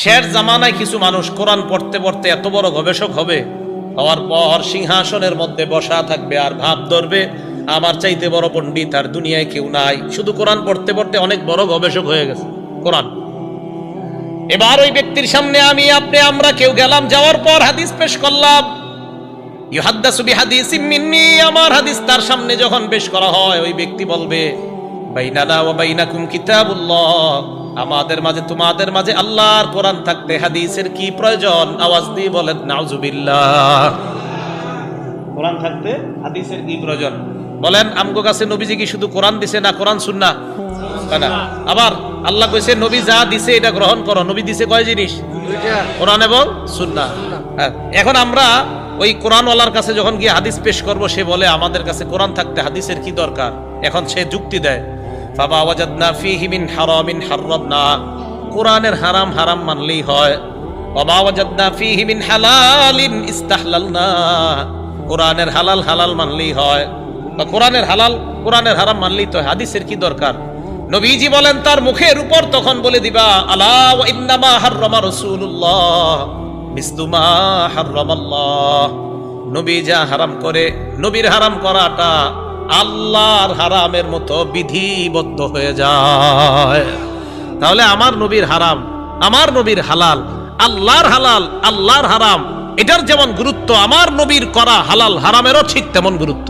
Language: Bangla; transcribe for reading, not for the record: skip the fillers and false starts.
শেষ জামানায় কিছু মানুষ কোরআন পড়তে পড়তে এত বড় গবেষক হবে, হওয়ার পর সিংহাসনের মধ্যে বসা থাকবে আর ভাব ধরবে আমার চাইতে বড় পণ্ডিত আর দুনিয়ায় কেউ নাই। শুধু কোরআন পড়তে পড়তে অনেক বড় গবেষক হয়ে গেছে কোরআন। এবার ওই ব্যক্তির সামনে আমি আপনি আমরা কেউ গেলাম, যাওয়ার পর হাদিস পেশ করলাম, ইউহাদ্দাসু বিহাদিসিম মিন্নি, আমার হাদিস তার সামনে যখন পেশ করা হয়, ওই ব্যক্তি বলবে বাইনানা ওয়া বাইনাকুম কিতাবুল্লাহ, আমাদের মাঝে তোমাদের মাঝে আল্লাহর কোরআন থাকতে হাদিসের কি প্রয়োজন? আওয়াজ দিয়ে বলেন নাউজুবিল্লাহ। কোরআন থাকতে হাদিসের কি প্রয়োজন? বলেন আমগো কাছে নবীজি কি শুধু কোরআন দিছে না কোরআন সুন্নাহ? না, আবার আল্লাহ কইছে নবী যা দিছে এটা গ্রহণ করো। নবী দিছে কয় জিনিস? কোরআন এবং সুন্নাহ। এখন আমরা ওই কোরআনওয়ালার কাছে যখন গিয়ে হাদিস পেশ করব, সে বলে আমাদের কাছে কোরআন থাকতে হাদিসের কি দরকার? এখন সে যুক্তি দেয় ফামা ওয়াজাদনা ফীহি মিন হারামিন হারামনা, কোরআনের হারাম হারাম মানলেই হয়। ওমা ওয়াজাদনা ফীহি মিন হালালিন ইস্তাহলালনা, কোরআনের হালাল হালাল মানলেই হয়, বা কোরআনের হালাল কোরআনের হারাম মানলেই তো। হাদিসের কি দরকার? নবীজি বলেন তার মুখের উপর তখন বলে দিবা আলা ওয়া ইন্নামা হাররামা রাসূলুল্লাহ মিসলু মা হাররামাল্লাহ, নবী যা হারাম করে নবীর হারাম করাটা আল্লাহর হারামের মতো বিধিবদ্ধ হয়ে যায়। তাহলে আমার নবীর হারাম আমার নবীর হালাল, আল্লাহর হালাল আল্লাহর হারাম, এটার যেমন গুরুত্ব আমার নবীর করা হালাল হারামেরও ঠিক তেমন গুরুত্ব।